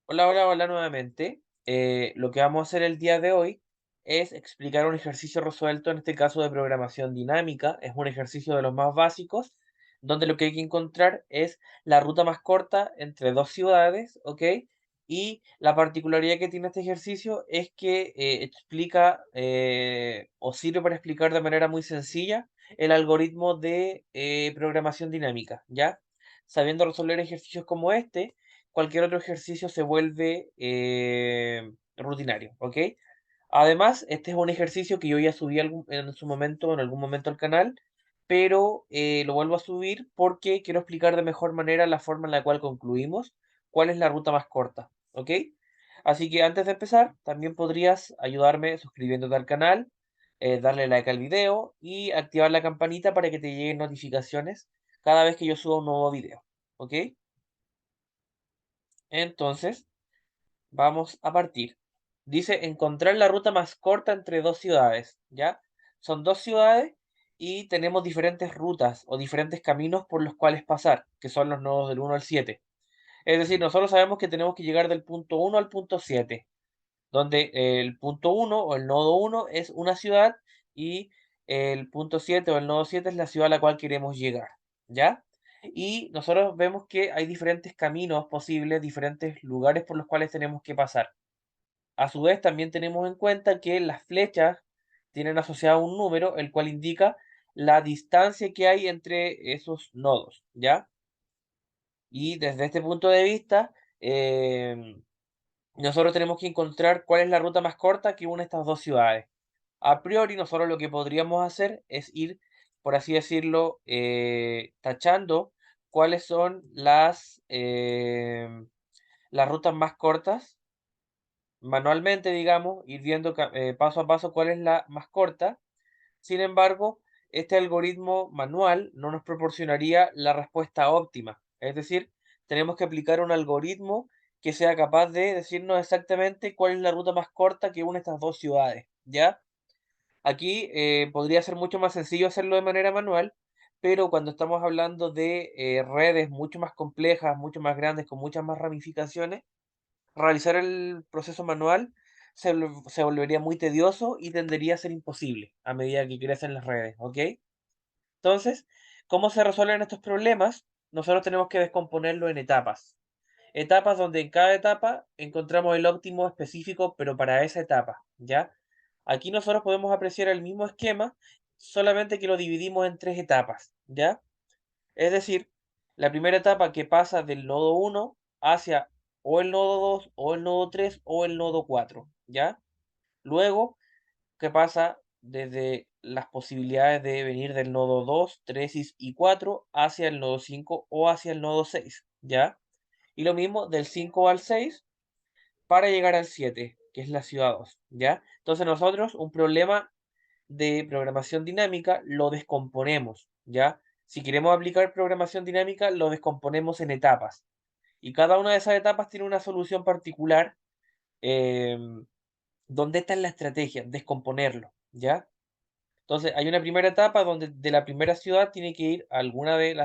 Hola, hola, hola nuevamente. Lo que vamos a hacer el día de hoy es explicar un ejercicio resuelto, en este caso de programación dinámica. Es un ejercicio de los más básicos, donde lo que hay que encontrar es la ruta más corta entre dos ciudades, ¿ok? Y la particularidad que tiene este ejercicio es que explica o sirve para explicar de manera muy sencilla el algoritmo de programación dinámica, ¿ya? Sabiendo resolver ejercicios como este, cualquier otro ejercicio se vuelve rutinario, ¿ok? Además, este es un ejercicio que yo ya subí en su momento, en algún momento al canal, pero lo vuelvo a subir porque quiero explicar de mejor manera la forma en la cual concluimos cuál es la ruta más corta, ¿ok? Así que antes de empezar, también podrías ayudarme suscribiéndote al canal, darle like al video y activar la campanita para que te lleguen notificaciones cada vez que yo suba un nuevo video, ¿ok? Entonces, vamos a partir. Dice encontrar la ruta más corta entre dos ciudades, ¿ya? Son dos ciudades y tenemos diferentes rutas o diferentes caminos por los cuales pasar, que son los nodos del 1 al 7. Es decir, nosotros sabemos que tenemos que llegar del punto 1 al punto 7, donde el punto 1 o el nodo 1 es una ciudad y el punto 7 o el nodo 7 es la ciudad a la cual queremos llegar, ¿ya? Y nosotros vemos que hay diferentes caminos posibles, diferentes lugares por los cuales tenemos que pasar. A su vez, también tenemos en cuenta que las flechas tienen asociado un número, el cual indica la distancia que hay entre esos nodos, ¿ya? Y desde este punto de vista, nosotros tenemos que encontrar cuál es la ruta más corta que une estas dos ciudades. A priori, nosotros lo que podríamos hacer es ir, por así decirlo, tachando cuáles son las rutas más cortas manualmente, digamos, ir viendo paso a paso cuál es la más corta. Sin embargo, este algoritmo manual no nos proporcionaría la respuesta óptima. Es decir, tenemos que aplicar un algoritmo que sea capaz de decirnos exactamente cuál es la ruta más corta que une estas dos ciudades, ¿ya? Aquí podría ser mucho más sencillo hacerlo de manera manual, pero cuando estamos hablando de redes mucho más complejas, mucho más grandes, con muchas más ramificaciones, realizar el proceso manual se volvería muy tedioso y tendería a ser imposible a medida que crecen las redes, ¿ok? Entonces, ¿cómo se resuelven estos problemas? Nosotros tenemos que descomponerlo en etapas. Etapas donde en cada etapa encontramos el óptimo específico, pero para esa etapa, ¿ya? Aquí nosotros podemos apreciar el mismo esquema, solamente que lo dividimos en tres etapas, ¿ya? Es decir, la primera etapa que pasa del nodo 1 hacia o el nodo 2 o el nodo 3 o el nodo 4, ¿ya? Luego, que pasa desde las posibilidades de venir del nodo 2, 3 y 4 hacia el nodo 5 o hacia el nodo 6, ¿ya? Y lo mismo del 5 al 6 para llegar al 7, que es la ciudad 2, ¿ya? Entonces nosotros un problema de programación dinámica lo descomponemos, ¿ya? Si queremos aplicar programación dinámica, lo descomponemos en etapas. Y cada una de esas etapas tiene una solución particular, donde está la estrategia, descomponerlo, ¿ya? Entonces, hay una primera etapa donde de la primera ciudad tiene que ir a alguna de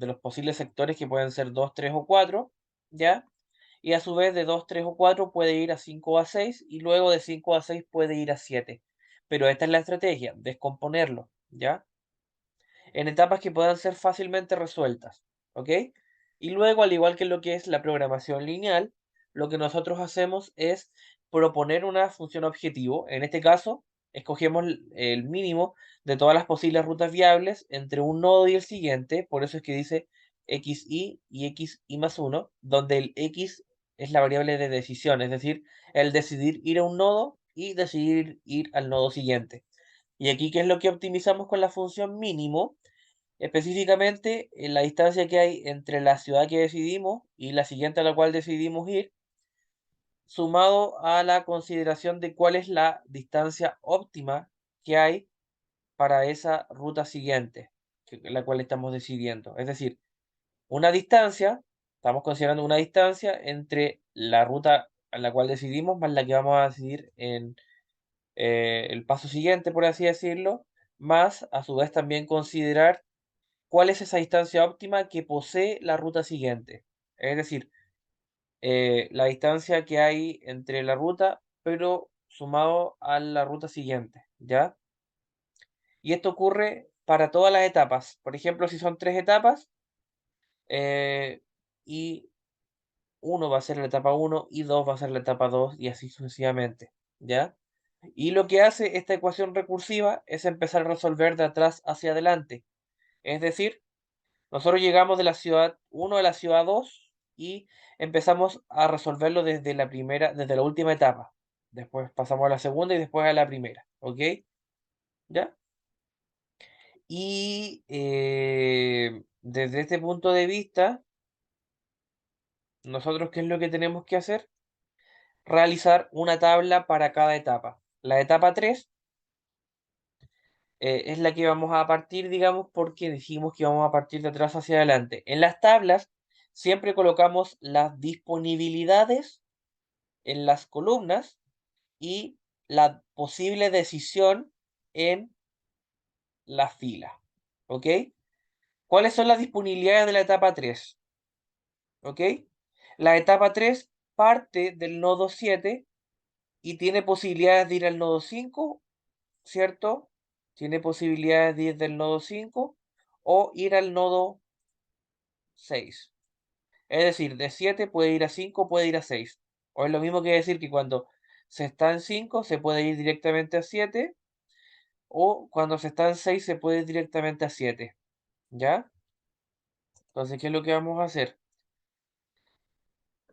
los posibles sectores que pueden ser 2, 3 o 4, ¿ya? Y a su vez de 2, 3 o 4 puede ir a 5 o a 6 y luego de 5 a 6 puede ir a 7. Pero esta es la estrategia, descomponerlo, ¿ya? En etapas que puedan ser fácilmente resueltas, ¿ok? Y luego, al igual que lo que es la programación lineal, lo que nosotros hacemos es proponer una función objetivo. En este caso, escogemos el mínimo de todas las posibles rutas viables entre un nodo y el siguiente. Por eso es que dice xi y xi más 1, donde el x es la variable de decisión, es decir, el decidir ir a un nodo y decidir ir al nodo siguiente. Y aquí, ¿qué es lo que optimizamos con la función mínimo? Específicamente, en la distancia que hay entre la ciudad que decidimos y la siguiente a la cual decidimos ir, sumado a la consideración de cuál es la distancia óptima que hay para esa ruta siguiente, la cual estamos decidiendo. Es decir, una distancia, estamos considerando una distancia entre la ruta a la cual decidimos más la que vamos a decidir en el paso siguiente, por así decirlo, más a su vez también considerar cuál es esa distancia óptima que posee la ruta siguiente. Es decir, la distancia que hay entre la ruta, pero sumado a la ruta siguiente, ¿ya? Y esto ocurre para todas las etapas. Por ejemplo, si son 3 etapas, y uno va a ser la etapa uno y 2 va a ser la etapa 2 y así sucesivamente, ¿ya? Y lo que hace esta ecuación recursiva es empezar a resolver de atrás hacia adelante. Es decir, nosotros llegamos de la ciudad uno a la ciudad 2 y empezamos a resolverlo desde la última etapa. Después pasamos a la segunda y después a la primera, ¿ok? ¿Ya? Y desde este punto de vista, nosotros, ¿qué es lo que tenemos que hacer? Realizar una tabla para cada etapa. La etapa 3 es la que vamos a partir, digamos, porque dijimos que vamos a partir de atrás hacia adelante. En las tablas siempre colocamos las disponibilidades en las columnas y la posible decisión en la fila. ¿Ok? ¿Cuáles son las disponibilidades de la etapa 3? ¿Ok? La etapa 3 parte del nodo 7 y tiene posibilidades de ir al nodo 5, ¿cierto? Tiene posibilidades de ir del nodo 5 o ir al nodo 6. Es decir, de 7 puede ir a 5, puede ir a 6. O es lo mismo que decir que cuando se está en 5 se puede ir directamente a 7 o cuando se está en 6 se puede ir directamente a 7. ¿Ya? Entonces, ¿qué es lo que vamos a hacer?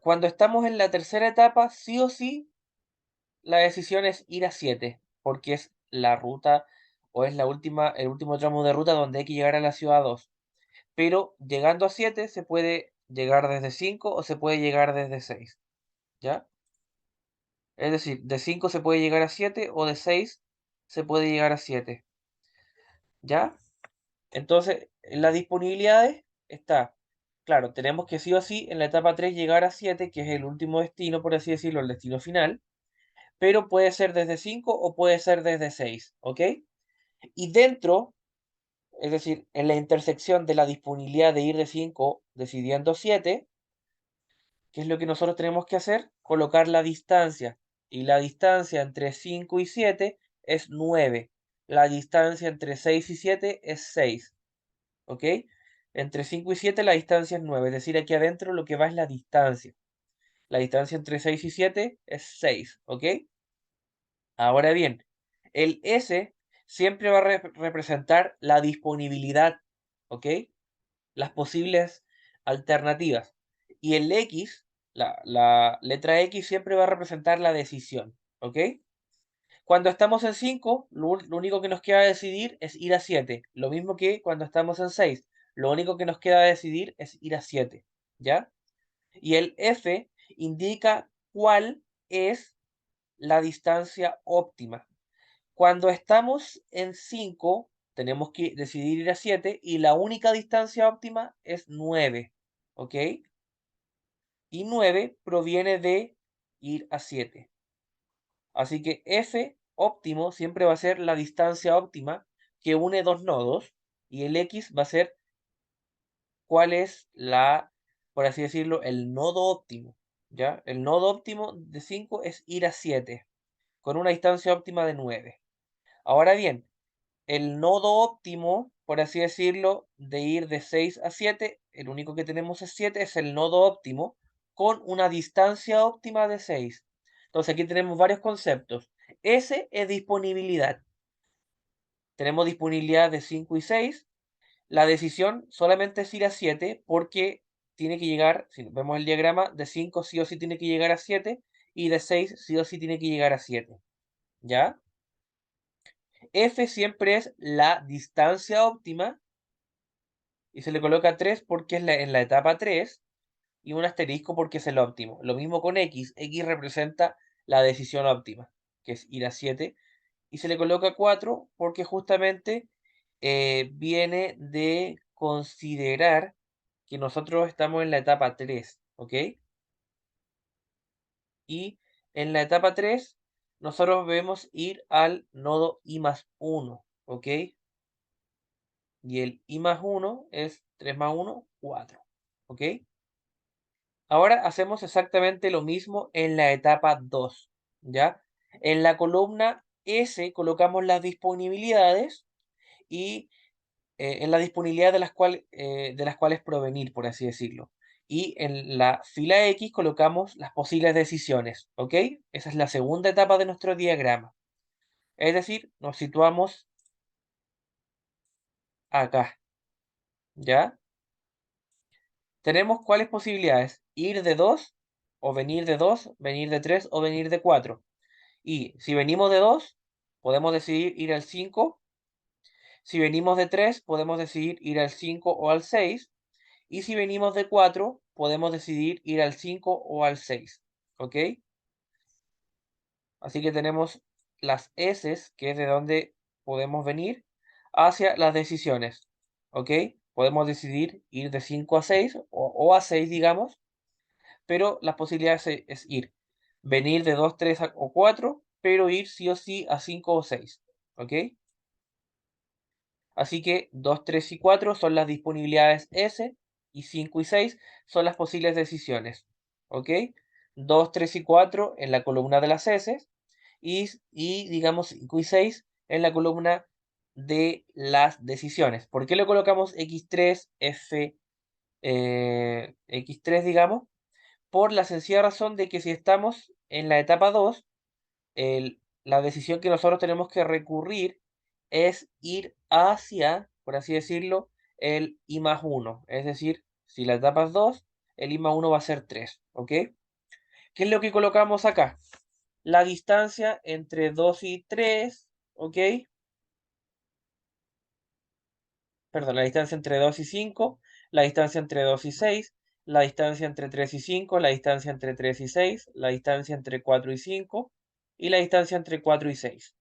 Cuando estamos en la tercera etapa, sí o sí, la decisión es ir a 7, porque es la ruta o es el último tramo de ruta donde hay que llegar a la ciudad 2. Pero llegando a 7 se puede llegar desde 5 o se puede llegar desde 6. ¿Ya? Es decir, de 5 se puede llegar a 7 o de 6 se puede llegar a 7. ¿Ya? Entonces, en las disponibilidades está, claro, tenemos que sí o sí en la etapa 3 llegar a 7, que es el último destino, por así decirlo, el destino final, pero puede ser desde 5 o puede ser desde 6, ¿ok? Y dentro, es decir, en la intersección de la disponibilidad de ir de 5 decidiendo 7, ¿qué es lo que nosotros tenemos que hacer? Colocar la distancia. Y la distancia entre 5 y 7 es 9. La distancia entre 6 y 7 es 6. ¿Ok? Entre 5 y 7 la distancia es 9. Es decir, aquí adentro lo que va es la distancia. La distancia entre 6 y 7 es 6. ¿Ok? Ahora bien, el S siempre va a representar la disponibilidad. ¿Ok? Las posibles alternativas. Y el X, la letra X siempre va a representar la decisión, ¿ok? Cuando estamos en 5, lo único que nos queda decidir es ir a 7. Lo mismo que cuando estamos en 6. Lo único que nos queda decidir es ir a 7, ¿ya? Y el F indica cuál es la distancia óptima. Cuando estamos en 5, tenemos que decidir ir a 7 y la única distancia óptima es 9, ¿ok? Y 9 proviene de ir a 7. Así que F óptimo siempre va a ser la distancia óptima que une dos nodos y el X va a ser cuál es por así decirlo, el nodo óptimo, ¿ya? El nodo óptimo de 5 es ir a 7 con una distancia óptima de 9. Ahora bien, el nodo óptimo, por así decirlo, de ir de 6 a 7, el único que tenemos es 7, es el nodo óptimo con una distancia óptima de 6. Entonces aquí tenemos varios conceptos. S es disponibilidad. Tenemos disponibilidad de 5 y 6. La decisión solamente es ir a 7 porque tiene que llegar, si vemos el diagrama, de 5 sí o sí tiene que llegar a 7 y de 6 sí o sí tiene que llegar a 7. ¿Ya? F siempre es la distancia óptima y se le coloca 3 porque es en la etapa 3 y un asterisco porque es el óptimo. Lo mismo con X. X representa la decisión óptima, que es ir a 7. Y se le coloca 4 porque justamente viene de considerar que nosotros estamos en la etapa 3, ¿ok? Y en la etapa 3 nosotros debemos ir al nodo I más 1, ¿ok? Y el I más 1 es 3 más 1, 4, ¿ok? Ahora hacemos exactamente lo mismo en la etapa 2, ¿ya? En la columna S colocamos las disponibilidades y en la disponibilidad de las cuales provenir, por así decirlo. Y en la fila X colocamos las posibles decisiones, ¿ok? Esa es la segunda etapa de nuestro diagrama. Es decir, nos situamos acá, ¿ya? Tenemos cuáles posibilidades: ir de 2 o venir de 2, venir de 3 o venir de 4. Y si venimos de 2, podemos decidir ir al 5. Si venimos de 3, podemos decidir ir al 5 o al 6. Y si venimos de 4, podemos decidir ir al 5 o al 6. ¿Ok? Así que tenemos las S, que es de donde podemos venir, hacia las decisiones. ¿Ok? Podemos decidir ir de 5 a 6 o a 6, digamos, pero las posibilidades es ir, venir de 2, 3 o 4, pero ir sí o sí a 5 o 6. ¿Ok? Así que 2, 3 y 4 son las disponibilidades S y 5 y 6 son las posibles decisiones. ¿Ok? 2, 3 y 4 en la columna de las S y digamos 5 y 6 en la columna de las decisiones. ¿Por qué le colocamos X3, F, X3, digamos? Por la sencilla razón de que si estamos en la etapa 2, la decisión que nosotros tenemos que recurrir es ir hacia, por así decirlo, el I más 1. Es decir, si la etapa es 2, el I más 1 va a ser 3. ¿Ok? ¿Qué es lo que colocamos acá? La distancia entre 2 y 3. ¿Ok? Perdón, la distancia entre 2 y 5, la distancia entre 2 y 6, la distancia entre 3 y 5, la distancia entre 3 y 6, la distancia entre 4 y 5 y la distancia entre 4 y 6.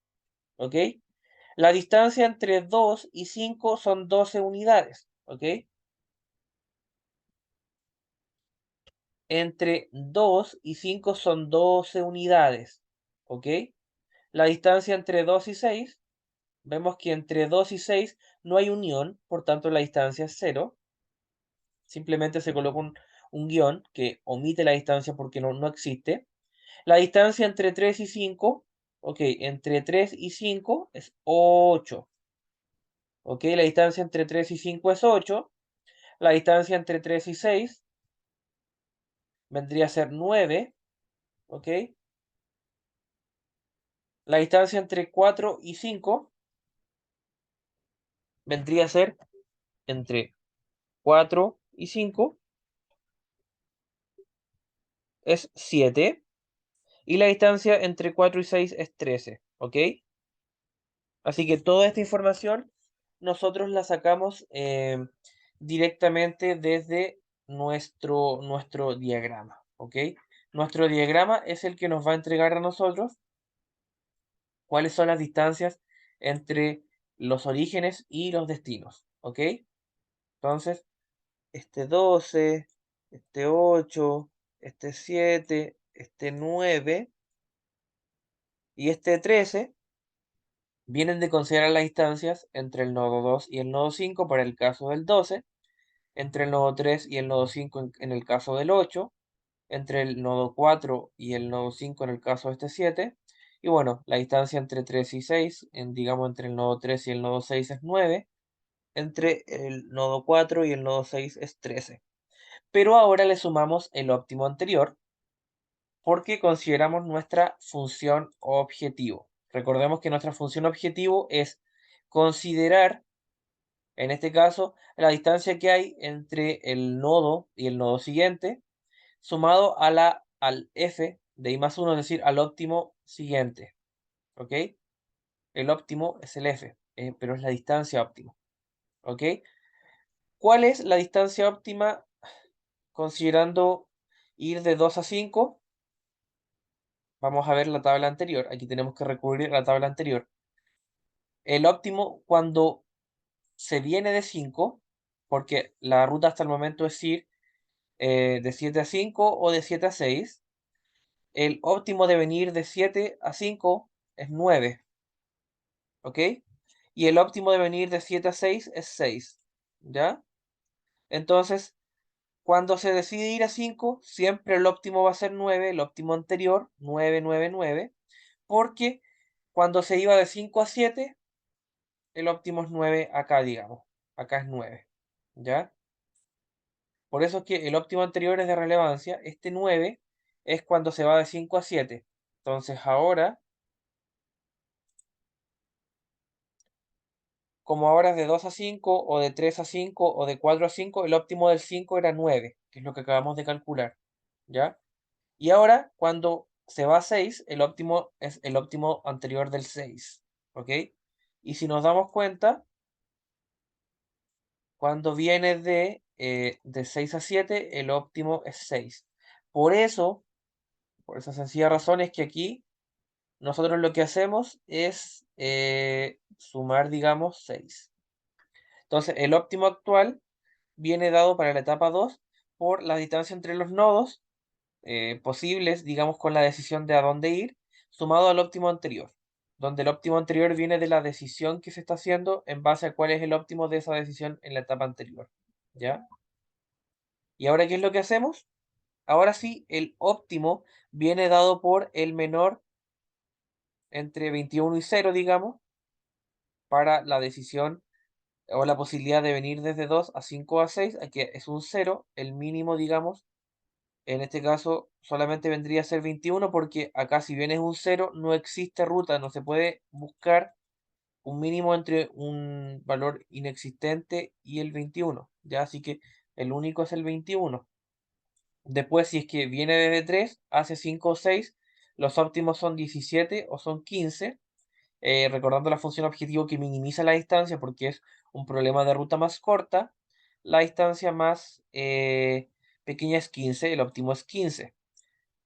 ¿Ok? La distancia entre 2 y 5 son 12 unidades, ¿ok? Entre 2 y 5 son 12 unidades, ¿ok? La distancia entre 2 y 6, vemos que entre 2 y 6 no hay unión, por tanto la distancia es 0. Simplemente se coloca un guión que omite la distancia porque no existe. La distancia entre 3 y 5, ok, entre 3 y 5 es 8, ok, la distancia entre 3 y 5 es 8. La distancia entre 3 y 6 vendría a ser 9, ¿ok? La distancia entre 4 y 5 vendría a ser entre 4 y 5 es 7. Y la distancia entre 4 y 6 es 13, ¿ok? Así que toda esta información nosotros la sacamos directamente desde nuestro diagrama, ¿ok? Nuestro diagrama es el que nos va a entregar a nosotros cuáles son las distancias entre los orígenes y los destinos, ¿ok? Entonces, este 12, este 8, este 7, este 9 y este 13 vienen de considerar las distancias entre el nodo 2 y el nodo 5 para el caso del 12, entre el nodo 3 y el nodo 5 en el caso del 8, entre el nodo 4 y el nodo 5 en el caso de este 7. Y bueno, la distancia entre 3 y 6, digamos entre el nodo 3 y el nodo 6 es 9, entre el nodo 4 y el nodo 6 es 13. Pero ahora le sumamos el óptimo anterior porque consideramos nuestra función objetivo. Recordemos que nuestra función objetivo es considerar, en este caso, la distancia que hay entre el nodo y el nodo siguiente, sumado al f de i más 1, es decir, al óptimo siguiente. ¿Ok? El óptimo es el f, pero es la distancia óptima. ¿Ok? ¿Cuál es la distancia óptima considerando ir de 2 a 5? Vamos a ver la tabla anterior. Aquí tenemos que recurrir a la tabla anterior. El óptimo cuando se viene de 5, porque la ruta hasta el momento es ir de 7 a 5 o de 7 a 6. El óptimo de venir de 7 a 5 es 9, ¿ok? Y el óptimo de venir de 7 a 6 es 6, ¿ya? Entonces, Cuando se decide ir a 5, siempre el óptimo va a ser 9, el óptimo anterior, 9, 9, 9, porque cuando se iba de 5 a 7, el óptimo es 9 acá, digamos. Acá es 9, ¿ya? Por eso es que el óptimo anterior es de relevancia. Este 9 es cuando se va de 5 a 7. Entonces ahora, como ahora es de 2 a 5, o de 3 a 5, o de 4 a 5, el óptimo del 5 era 9, que es lo que acabamos de calcular, ¿ya? Y ahora, cuando se va a 6, el óptimo es el óptimo anterior del 6, ¿ok? Y si nos damos cuenta, cuando viene de 6 a 7, el óptimo es 6. Por eso, por esa sencilla razón es que aquí nosotros lo que hacemos es sumar, digamos, 6. Entonces, el óptimo actual viene dado para la etapa 2 por la distancia entre los nodos posibles, digamos, con la decisión de a dónde ir, sumado al óptimo anterior, donde el óptimo anterior viene de la decisión que se está haciendo en base a cuál es el óptimo de esa decisión en la etapa anterior, ¿ya? ¿Y ahora qué es lo que hacemos? Ahora sí, el óptimo viene dado por el menor entre 21 y 0, digamos, para la decisión o la posibilidad de venir desde 2 a 5 a 6, aquí es un 0, el mínimo, digamos. En este caso solamente vendría a ser 21 porque acá si bien es un 0 no existe ruta, no se puede buscar un mínimo entre un valor inexistente y el 21, ¿ya? Así que el único es el 21. Después, si es que viene desde 3, hace 5 o 6, los óptimos son 17 o son 15, recordando la función objetivo que minimiza la distancia porque es un problema de ruta más corta, la distancia más pequeña es 15, el óptimo es 15.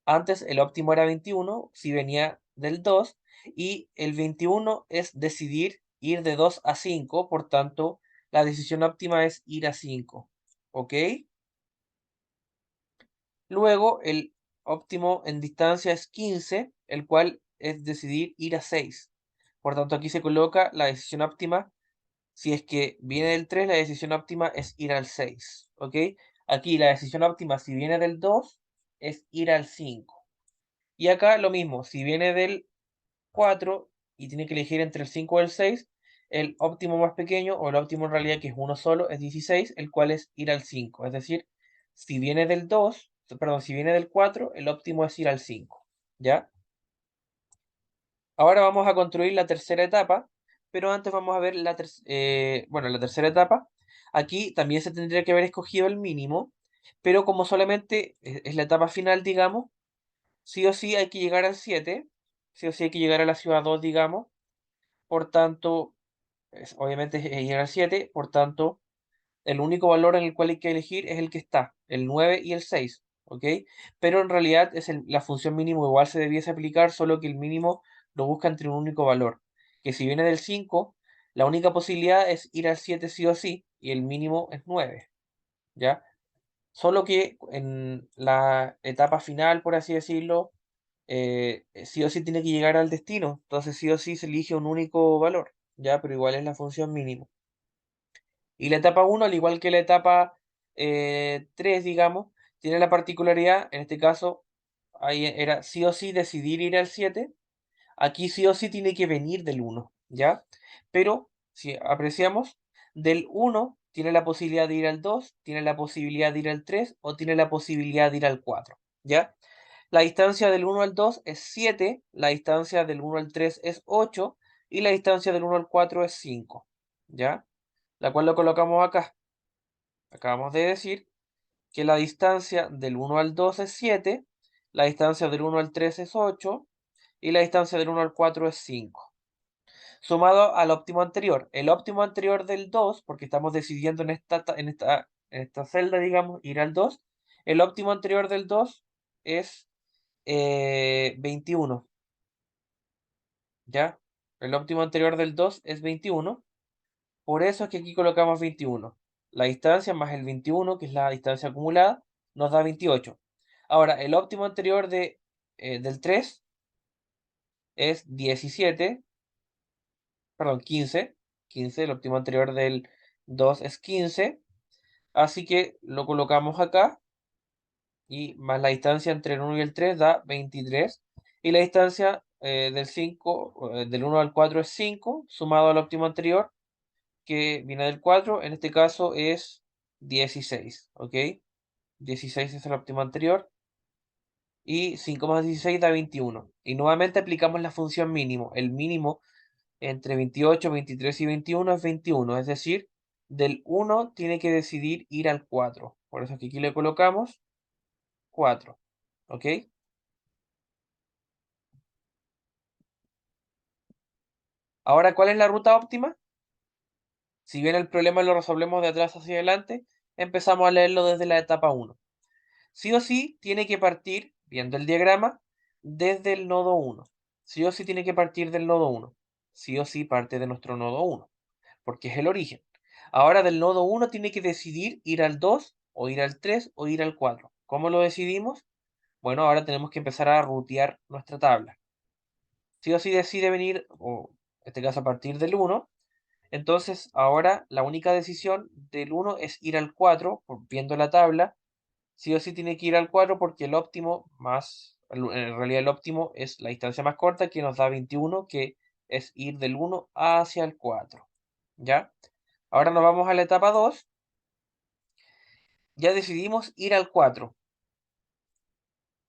Antes el óptimo era 21 si venía del 2 y el 21 es decidir ir de 2 a 5, por tanto la decisión óptima es ir a 5, ¿ok? Luego el óptimo en distancia es 15, el cual es decidir ir a 6. Por tanto aquí se coloca la decisión óptima. Si es que viene del 3, la decisión óptima es ir al 6, ¿ok? Aquí la decisión óptima si viene del 2 es ir al 5. Y acá lo mismo, si viene del 4 y tiene que elegir entre el 5 o el 6, el óptimo más pequeño, o el óptimo en realidad que es uno solo, es 16, el cual es ir al 5. Es decir, si viene del 2, perdón, si viene del 4, el óptimo es ir al 5, ¿ya? Ahora vamos a construir la tercera etapa, pero antes vamos a ver bueno, la tercera etapa. Aquí también se tendría que haber escogido el mínimo, pero como solamente es la etapa final, digamos, sí o sí hay que llegar al 7, sí o sí hay que llegar a la ciudad 2, digamos. Por tanto, obviamente es llegar al 7, por tanto, el único valor en el cual hay que elegir es el que está, el 9 y el 6, ¿ok? Pero en realidad la función mínimo igual se debiese aplicar, solo que el mínimo lo busca entre un único valor. Que si viene del 5, la única posibilidad es ir al 7 sí o sí, y el mínimo es 9, ¿ya? Solo que en la etapa final, por así decirlo, sí o sí tiene que llegar al destino. Entonces sí o sí se elige un único valor, ¿ya? Pero igual es la función mínimo. Y la etapa uno, al igual que la etapa 3, digamos, tiene la particularidad, en este caso, ahí era sí o sí decidir ir al 7. Aquí sí o sí tiene que venir del 1, ¿ya? Pero si apreciamos, del 1 tiene la posibilidad de ir al 2, tiene la posibilidad de ir al 3 o tiene la posibilidad de ir al 4, ¿ya? La distancia del 1 al 2 es 7, la distancia del 1 al 3 es 8 y la distancia del 1 al 4 es 5, ¿ya? La cual lo colocamos acá. Acabamos de decir que la distancia del 1 al 2 es 7, la distancia del 1 al 3 es 8 y la distancia del 1 al 4 es 5. Sumado al óptimo anterior. El óptimo anterior del 2, porque estamos decidiendo en esta celda, digamos, ir al 2, el óptimo anterior del 2 es 21, ¿ya? El óptimo anterior del 2 es 21, por eso es que aquí colocamos 21. La distancia más el 21, que es la distancia acumulada, nos da 28. Ahora, el óptimo anterior del 3 es 17, perdón, 15. 15, el óptimo anterior del 2 es 15. Así que lo colocamos acá y más la distancia entre el 1 y el 3 da 23. Y la distancia del 1 al 4 es 5, sumado al óptimo anterior, que viene del 4, en este caso es 16, ¿ok? 16 es el óptimo anterior y 5 más 16 da 21. Y nuevamente aplicamos la función mínimo. El mínimo entre 28, 23 y 21 es 21, es decir, del 1 tiene que decidir ir al 4. Por eso que aquí le colocamos 4, ¿ok? Ahora, ¿cuál es la ruta óptima? Si bien el problema lo resolvemos de atrás hacia adelante, empezamos a leerlo desde la etapa 1. Sí o sí tiene que partir, viendo el diagrama, desde el nodo 1. Sí o sí tiene que partir del nodo 1. Sí o sí parte de nuestro nodo 1, porque es el origen. Ahora del nodo 1 tiene que decidir ir al 2, o ir al 3, o ir al 4. ¿Cómo lo decidimos? Bueno, ahora tenemos que empezar a rutear nuestra tabla. Sí o sí decide venir, o en este caso a partir del 1. Entonces, ahora la única decisión del 1 es ir al 4, viendo la tabla. Sí o sí tiene que ir al 4 porque el óptimo en realidad el óptimo es la distancia más corta que nos da 21, que es ir del 1 hacia el 4. ¿Ya? Ahora nos vamos a la etapa 2. Ya decidimos ir al 4.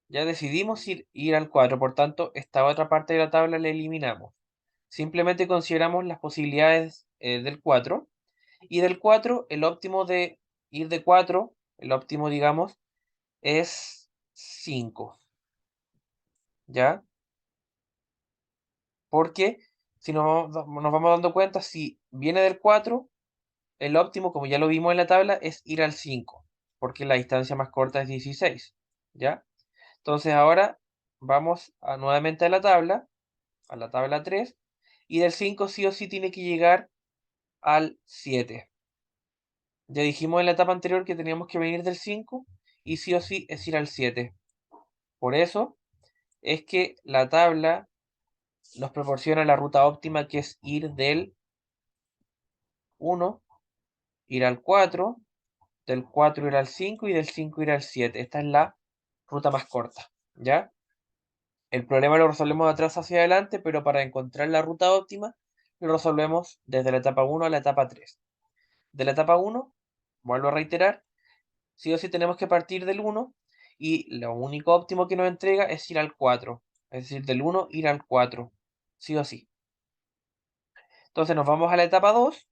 Ya decidimos ir al 4, por tanto, esta otra parte de la tabla la eliminamos. Simplemente consideramos las posibilidades del 4. Y del 4, el óptimo de ir de 4, el óptimo, digamos, es 5. ¿Ya? Porque si nos vamos dando cuenta, si viene del 4, el óptimo, como ya lo vimos en la tabla, es ir al 5, porque la distancia más corta es 16. ¿Ya? Entonces ahora vamos nuevamente a la tabla 3, y del 5 sí o sí tiene que llegar al 7. Ya dijimos en la etapa anterior que teníamos que venir del 5 y sí o sí es ir al 7. Por eso es que la tabla nos proporciona la ruta óptima, que es ir del 1, ir al 4, del 4 ir al 5 y del 5 ir al 7. Esta es la ruta más corta, ¿ya? El problema lo resolvemos de atrás hacia adelante, pero para encontrar la ruta óptima lo resolvemos desde la etapa 1 a la etapa 3. De la etapa 1, vuelvo a reiterar, sí o sí tenemos que partir del 1 y lo único óptimo que nos entrega es ir al 4. Es decir, del 1 ir al 4, sí o sí. Entonces nos vamos a la etapa 2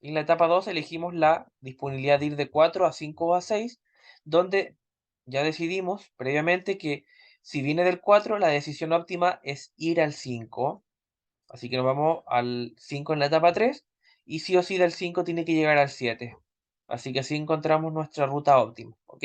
y en la etapa 2 elegimos la disponibilidad de ir de 4 a 5 o a 6, donde ya decidimos previamente que si viene del 4, la decisión óptima es ir al 5. Así que nos vamos al 5 en la etapa 3 y sí o sí del 5 tiene que llegar al 7. Así que así encontramos nuestra ruta óptima, ¿ok?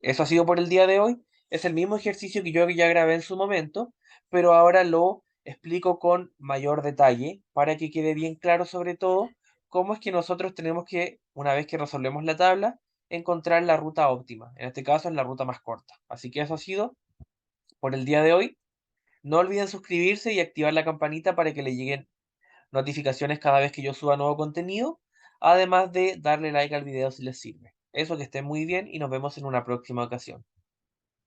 Eso ha sido por el día de hoy. Es el mismo ejercicio que yo ya grabé en su momento, pero ahora lo explico con mayor detalle para que quede bien claro, sobre todo cómo es que nosotros tenemos que, una vez que resolvemos la tabla, encontrar la ruta óptima. En este caso es la ruta más corta. Así que eso ha sido por el día de hoy. No olviden suscribirse y activar la campanita para que le lleguen notificaciones cada vez que yo suba nuevo contenido, además de darle like al video si les sirve. Eso, que estén muy bien y nos vemos en una próxima ocasión.